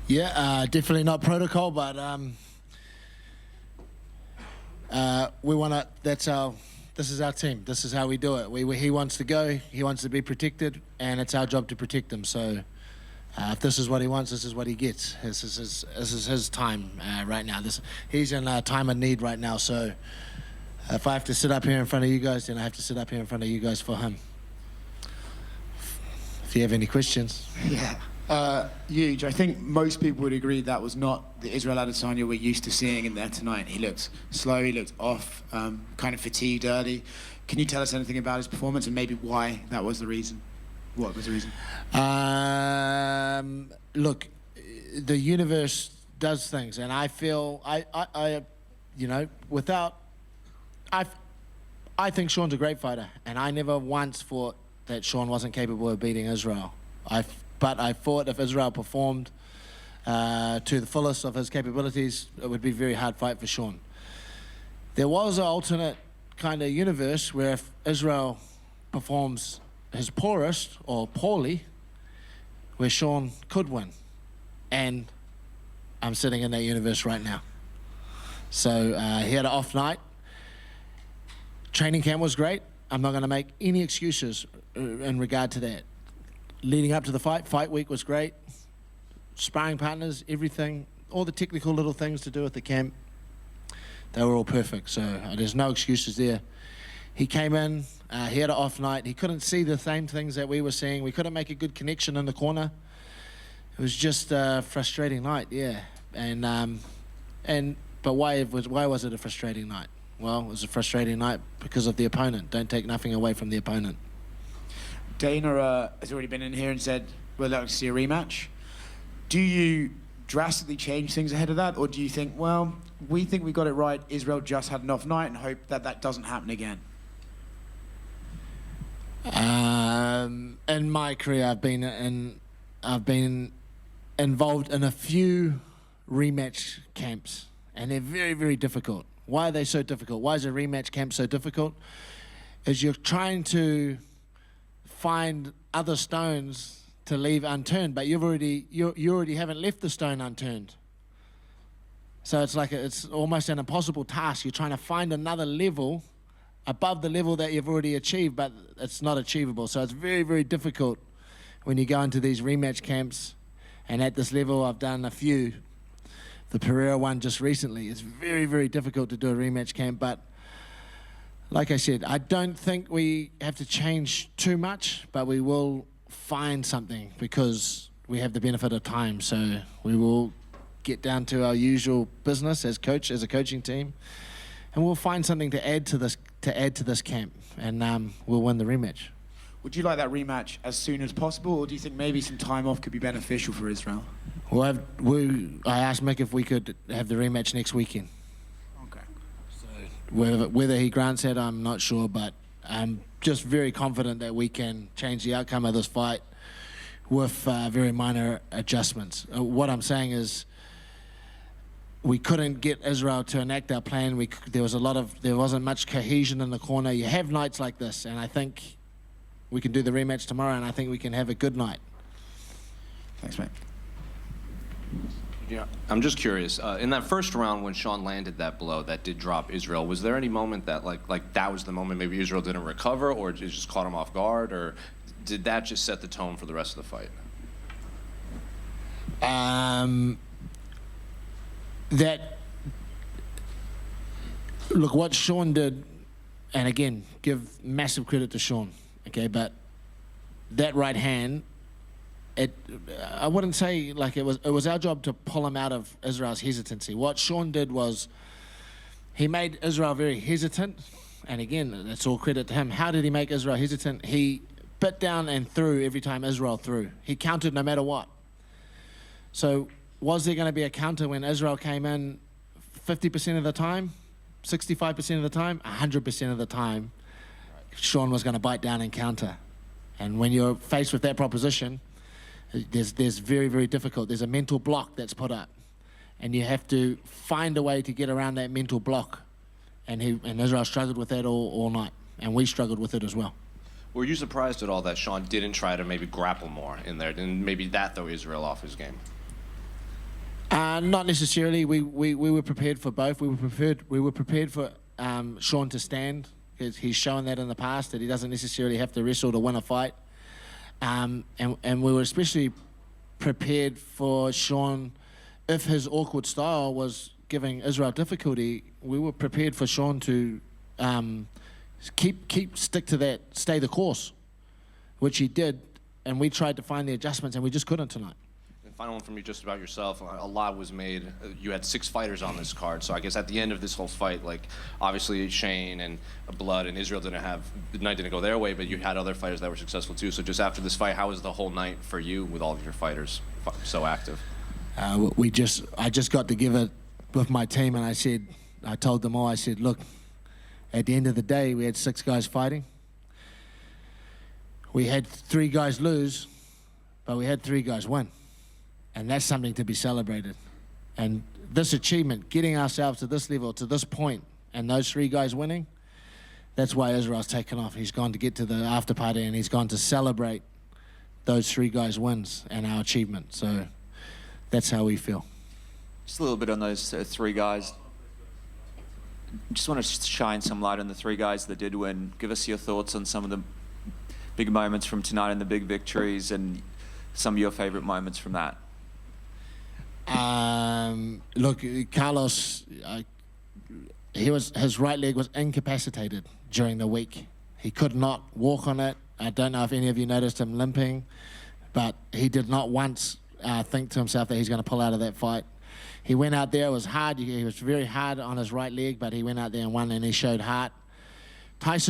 Yeah, definitely not protocol, but we want to. This is our team. This is how we do it. He wants to go. He wants to be protected, and it's our job to protect him. So, if this is what he wants, this is what he gets. This is his time right now. He's in a time of need right now. So, if I have to sit up here in front of you guys, then I have to sit up here in front of you guys for him. If you have any questions. Yeah. Huge. I think most people would agree that was not the Israel Adesanya we're used to seeing in there tonight. He looked slow, he looked off, kind of fatigued early. Can you tell us anything about his performance and maybe why that was the reason? What was the reason? Look, the universe does things, and I feel I think Sean's a great fighter, and I never once thought that Sean wasn't capable of beating Israel. But I thought if Israel performed to the fullest of his capabilities, it would be a very hard fight for Sean. There was an alternate kind of universe where if Israel performs his poorest or poorly, where Sean could win. And I'm sitting in that universe right now. So he had an off night. Training camp was great. I'm not going to make any excuses in regard to that. Leading up to the fight week was great. Sparring partners, everything, all the technical little things to do with the camp, they were all perfect. So there's no excuses there. He came in, he had an off night. He couldn't see the same things that we were seeing. We couldn't make a good connection in the corner. It was just a frustrating night, yeah. But why was it a frustrating night? Well, it was a frustrating night because of the opponent. Don't take nothing away from the opponent. Dana has already been in here and said, we'd like to see a rematch. Do you drastically change things ahead of that, or do you think, well, we think we got it right, Israel just had an off night, and hope that that doesn't happen again? In my career, I've been involved in a few rematch camps, and they're very, very difficult. Why are they so difficult? Why is a rematch camp so difficult? Is you're trying to find other stones to leave unturned, but you already haven't left the stone unturned. So it's almost an impossible task. You're trying to find another level above the level that you've already achieved, but it's not achievable. So it's very, very difficult when you go into these rematch camps. And at this level, I've done a few. The Pereira one just recently. It's very, very difficult to do a rematch camp, but like I said, I don't think we have to change too much, but we will find something because we have the benefit of time. So we will get down to our usual business as a coaching team, and we'll find something to add to this camp, and we'll win the rematch. Would you like that rematch as soon as possible, or do you think maybe some time off could be beneficial for Israel? Well, I asked Mick if we could have the rematch next weekend. Whether he grants it, I'm not sure, but I'm just very confident that we can change the outcome of this fight with very minor adjustments. What I'm saying is we couldn't get Israel to enact our plan. There wasn't much cohesion in the corner. You have nights like this, and I think we can do the rematch tomorrow, and I think we can have a good night. Thanks, mate. Yeah, I'm just curious. In that first round, when Sean landed that blow that did drop Israel, was there any moment that like that was the moment maybe Israel didn't recover, or it just caught him off guard, or did that just set the tone for the rest of the fight? Look, what Sean did, and again, give massive credit to Sean, okay, but that right hand, I wouldn't say like it was our job to pull him out of Israel's hesitancy. What Sean did was he made Israel very hesitant, and again, that's all credit to him. How did he make Israel hesitant? He bit down and threw every time Israel threw. He countered no matter what. So was there going to be a counter when Israel came in 50% of the time, 65% of the time, 100% of the time? Sean was going to bite down and counter. And when you're faced with that proposition, there's very, very difficult. There's a mental block that's put up, and you have to find a way to get around that mental block. And Israel struggled with that all night, and we struggled with it as well. Were you surprised at all that Sean didn't try to maybe grapple more in there, and maybe that threw Israel off his game? Not necessarily. We were prepared for both. We were prepared for Sean to stand. He's shown that in the past, that he doesn't necessarily have to wrestle to win a fight. And we were especially prepared for Sean, if his awkward style was giving Israel difficulty, we were prepared for Sean to stick to that, stay the course, which he did, and we tried to find the adjustments, and we just couldn't tonight. Final one from you, just about yourself. A lot was made. You had 6 fighters on this card, so I guess at the end of this whole fight, like obviously Shane and Blood and Israel the night didn't go their way, but you had other fighters that were successful too. So just after this fight, how was the whole night for you with all of your fighters so active? I just got to give it with my team, and I told them all, I said, look, at the end of the day, we had 6 guys fighting. We had 3 guys lose, but we had 3 guys win. And that's something to be celebrated. And this achievement, getting ourselves to this level, to this point, and those 3 guys winning, that's why Israel's taken off. He's gone to get to the after party, and he's gone to celebrate those 3 guys' wins and our achievement. So that's how we feel. Just a little bit on those 3 guys. Just want to shine some light on the 3 guys that did win. Give us your thoughts on some of the big moments from tonight and the big victories, and some of your favorite moments from that. Look, Carlos, his right leg was incapacitated during the week. He could not walk on it. I don't know if any of you noticed him limping, but he did not once think to himself that he's going to pull out of that fight. He went out there, it was hard. He was very hard on his right leg, but he went out there and won, and he showed heart. Tyson